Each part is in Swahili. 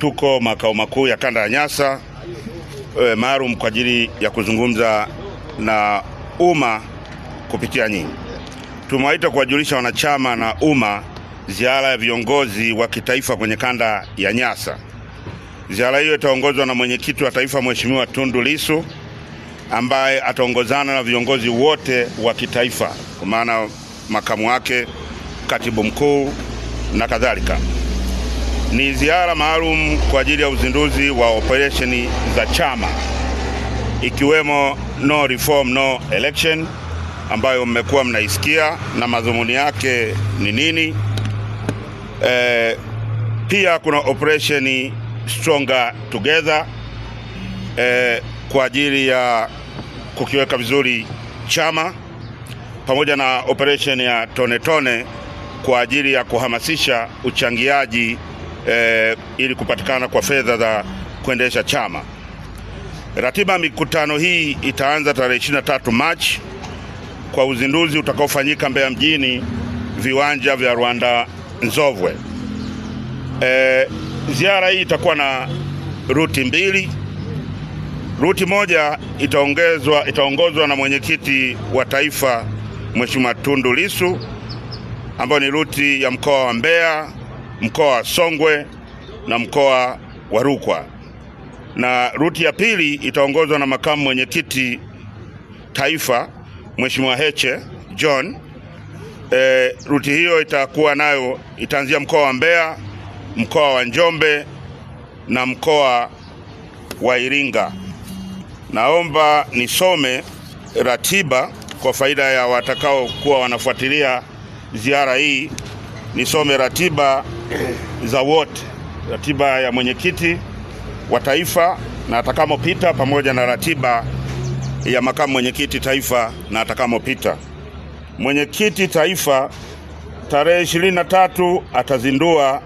tuko makao makuu ya kanda ya Nyasa maalum kwa ajili ya kuzungumza na umma kupitia nyinyi. Tumewaita kuwajulisha wanachama na umma ziara ya viongozi wa kitaifa kwenye kanda ya Nyasa. Ziara hiyo itaongozwa na mwenyekiti wa taifa Mheshimiwa Tundu Lissu, ambaye ataongozana na viongozi wote wa kitaifa, kwa maana makamu wake, katibu mkuu na kadhalika. Ni ziara maalum kwa ajili ya uzinduzi wa operesheni za chama, ikiwemo no reform no election, ambayo mmekuwa mnaisikia na madhumuni yake ni nini. Pia kuna operesheni stronger together kwa ajili ya kukiweka vizuri chama, pamoja na operation ya tone tone kwa ajili ya kuhamasisha uchangiaji ili kupatikana kwa fedha za kuendesha chama. Ratiba mikutano hii itaanza tarehe 23 Machi kwa uzinduzi utakaofanyika Mbeya mjini, viwanja vya Rwanda Nzovwe. Ziara hii itakuwa na ruti mbili. Ruti moja itaongozwa na mwenyekiti wa taifa Mheshimiwa Tundu Lissu, ambayo ni ruti ya mkoa wa Mbeya, mkoa wa Songwe na mkoa wa Rukwa. Na ruti ya pili itaongozwa na makamu mwenyekiti taifa Mheshimiwa Heche John. Ruti hiyo itakuwa nayo itaanzia mkoa wa Mbeya, mkoa wa Njombe na mkoa wa Iringa. Naomba nisome ratiba kwa faida ya watakao kuwa wanafuatilia ziara hii. Nisome ratiba za wote, ratiba ya mwenyekiti wa taifa na atakamopita, pamoja na ratiba ya makamu mwenyekiti taifa na atakamopita. Mwenyekiti taifa tarehe 23 atazindua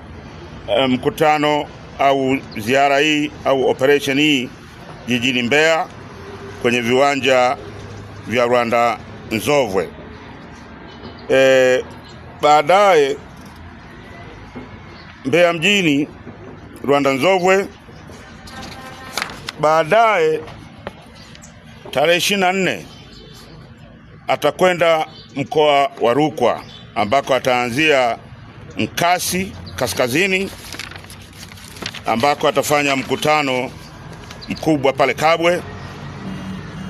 mkutano au ziara hii au operation hii jijini Mbeya kwenye viwanja vya Rwanda Nzovwe. Baadaye Mbeya mjini, Rwanda Nzovwe. Baadaye tarehe 24 atakwenda mkoa wa Rukwa, ambako ataanzia Nkasi kaskazini, ambako atafanya mkutano mkubwa pale Kabwe.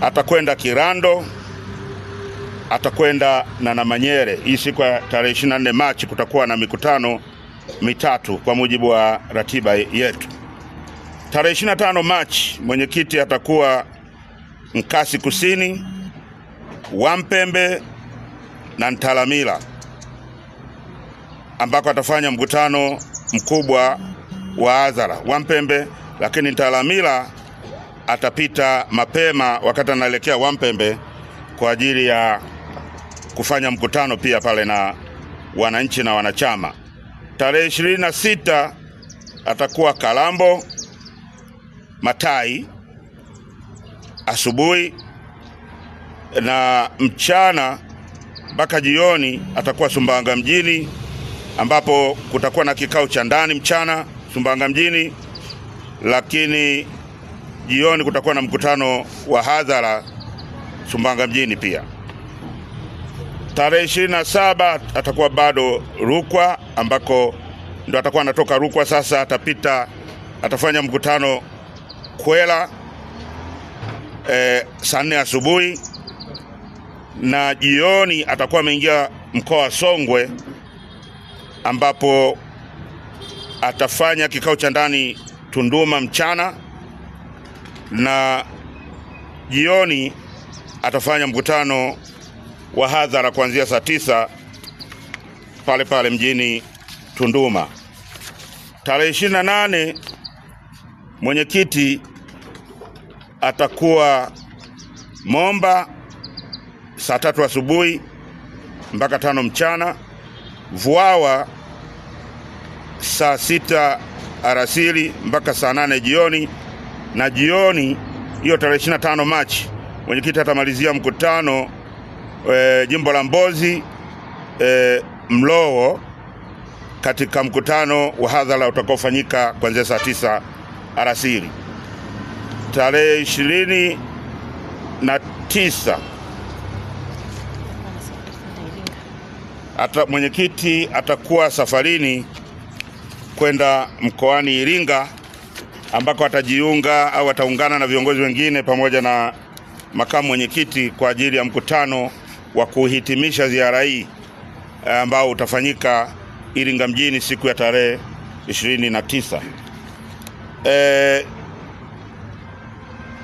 Atakwenda Kirando, atakwenda na Namanyere. Hii siku ya tarehe 24 Machi kutakuwa na mikutano mitatu kwa mujibu wa ratiba yetu. Tarehe 25 Machi mwenyekiti atakuwa Nkasi kusini, Wampembe na Ntalamila, ambako atafanya mkutano mkubwa wa hadhara Wampembe, lakini Ntalamila atapita mapema wakati anaelekea Wampembe kwa ajili ya kufanya mkutano pia pale na wananchi na wanachama. Tarehe 26 atakuwa Kalambo Matai asubuhi, na mchana mpaka jioni atakuwa Sumbawanga mjini, ambapo kutakuwa na kikao cha ndani mchana Sumbawanga mjini, lakini jioni kutakuwa na mkutano wa hadhara Sumbawanga mjini pia. Tarehe 27 atakuwa bado Rukwa, ambako ndo atakuwa anatoka Rukwa sasa atafanya mkutano Kwela saa 4 asubuhi, na jioni atakuwa ameingia mkoa wa Songwe, ambapo atafanya kikao cha ndani Tunduma mchana, na jioni atafanya mkutano wa hadhara kuanzia saa 9 pale pale mjini Tunduma. Tarehe 28 mwenyekiti atakuwa Momba saa 3 asubuhi mpaka 5 mchana, Vwawa saa 6 alasiri mpaka saa 8 jioni, na jioni hiyo tarehe 25 Machi mwenyekiti atamalizia mkutano jimbo la Mbozi Mlowo katika mkutano wa hadhara utakaofanyika kuanzia saa 9 alasiri. Tarehe 29 mwenyekiti atakuwa safarini kwenda mkoani Iringa, ambako atajiunga au ataungana na viongozi wengine pamoja na makamu mwenyekiti kwa ajili ya mkutano wa kuhitimisha ziara hii ambao utafanyika Iringa mjini siku ya tarehe 29.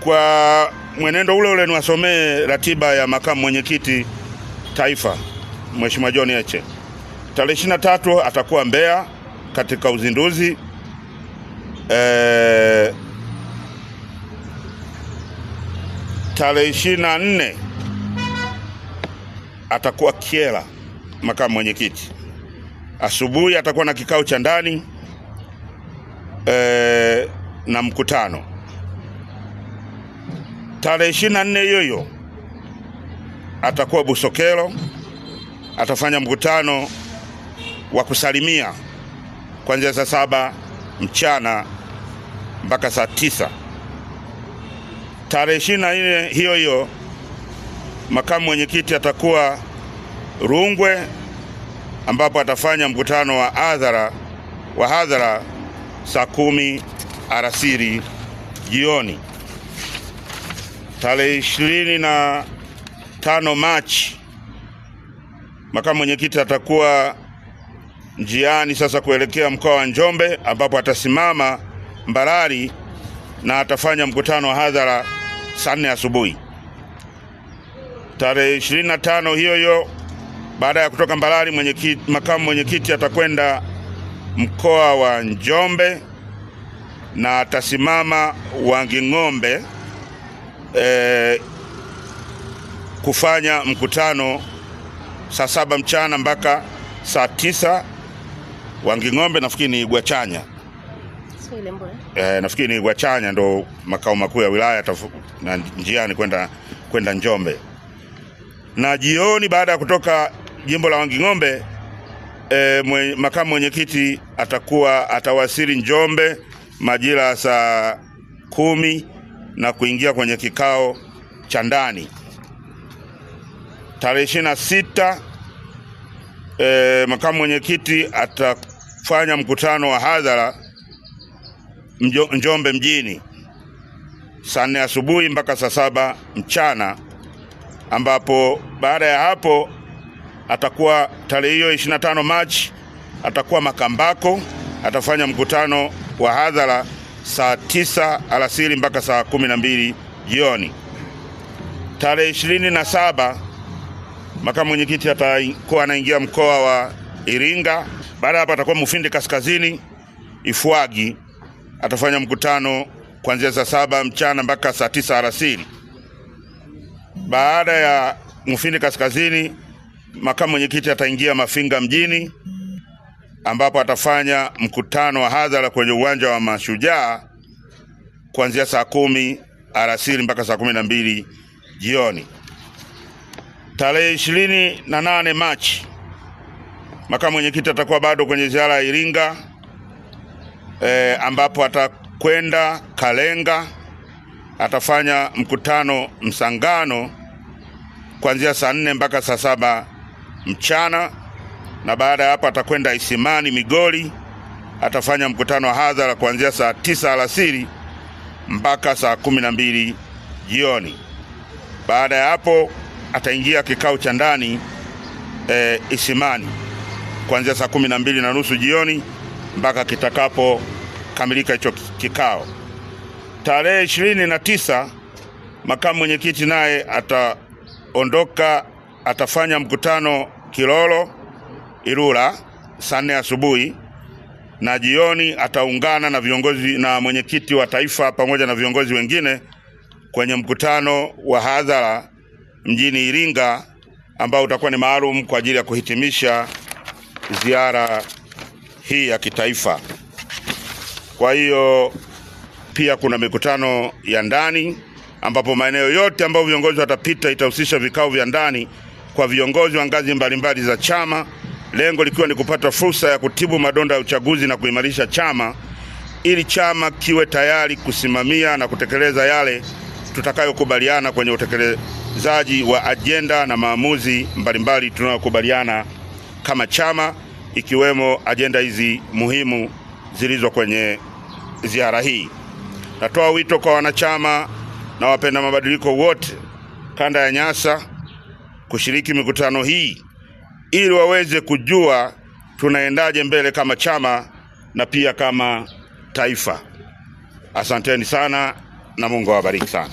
Kwa mwenendo ule niwasomee ratiba ya makamu mwenyekiti taifa Mheshimiwa John Heche. Tarehe 23 atakuwa Mbeya katika uzinduzi. Tarehe 24 atakuwa Kyela makamu mwenyekiti. Asubuhi atakuwa na kikao cha ndani na mkutano. Tarehe 24 hiyo atakuwa Busokelo, atafanya mkutano wa kusalimia kuanzia saa 7 mchana mpaka saa 9. Tarehe 24 hiyo makamu mwenyekiti atakuwa Rungwe, ambapo atafanya mkutano wa hadhara saa 10 alasiri jioni. Tarehe 25 Machi makamu mwenyekiti atakuwa njiani sasa kuelekea mkoa wa Njombe, ambapo atasimama Mbarali na atafanya mkutano wa hadhara saa 4 asubuhi. Tarehe 25 hiyo baada ya kutoka Mbarali makamu mwenyekiti atakwenda mkoa wa Njombe na atasimama Wanging'ombe kufanya mkutano saa 7 mchana mpaka saa 9. Wanging'ombe nafikiri ni Igwachanya. Nafikiri ni Igwachanya ndo makao makuu ya wilaya, na njiani kwenda Njombe. Na jioni baada ya kutoka jimbo la Wanging'ombe makamu mwenyekiti atawasili Njombe majira saa 10 na kuingia kwenye kikao cha ndani. Tarehe 26 makamu mwenyekiti atafanya mkutano wa hadhara Njombe mjini saa 4 asubuhi mpaka saa 7 mchana, ambapo baada ya hapo atakuwa tarehe hiyo 25 Machi atakuwa Makambako, atafanya mkutano wa hadhara saa 9 alasiri mpaka saa 12 jioni. Tarehe 27 makamu mwenyekiti atakuwa anaingia mkoa wa Iringa. Baada hapo atakuwa Mufindi Kaskazini Ifwagi, atafanya mkutano kuanzia saa 7 mchana mpaka saa 9 alasiri. Baada ya Mufindi Kaskazini makamu mwenyekiti ataingia Mafinga mjini, ambapo atafanya mkutano wa hadhara kwenye uwanja wa Mashujaa kuanzia saa 10 alasiri mpaka saa 12 jioni. Tarehe 28 Machi makamu mwenyekiti atakuwa bado kwenye ziara ya Iringa, ambapo atakwenda Kalenga, atafanya mkutano Msangano kuanzia saa 4 mpaka saa 7 mchana, na baada ya hapo atakwenda Isimani Migori, atafanya mkutano wa hadhara kuanzia saa 9 alasiri mpaka saa 12 jioni. Baada ya hapo ataingia kikao cha ndani Isimani kuanzia saa 12:30 jioni mpaka kitakapo kamilika hicho kikao. Tarehe 29 makamu mwenyekiti naye ataondoka, atafanya mkutano Kilolo Ilula saa 4 asubuhi, na jioni ataungana na viongozi na mwenyekiti wa taifa pamoja na viongozi wengine kwenye mkutano wa hadhara mjini Iringa, ambao utakuwa ni maalum kwa ajili ya kuhitimisha ziara hii ya kitaifa. Kwa hiyo pia kuna mikutano ya ndani, ambapo maeneo yote ambayo viongozi watapita itahusisha vikao vya ndani kwa viongozi wa ngazi mbalimbali za chama, lengo likiwa ni kupata fursa ya kutibu madonda ya uchaguzi na kuimarisha chama ili chama kiwe tayari kusimamia na kutekeleza yale tutakayokubaliana kwenye utekelezaji wa ajenda na maamuzi mbalimbali tunayokubaliana kama chama, ikiwemo ajenda hizi muhimu zilizo kwenye ziara hii. Natoa wito kwa wanachama na wapenda mabadiliko wote kanda ya Nyasa kushiriki mikutano hii ili waweze kujua tunaendaje mbele kama chama na pia kama taifa. Asanteni sana na Mungu awabariki sana.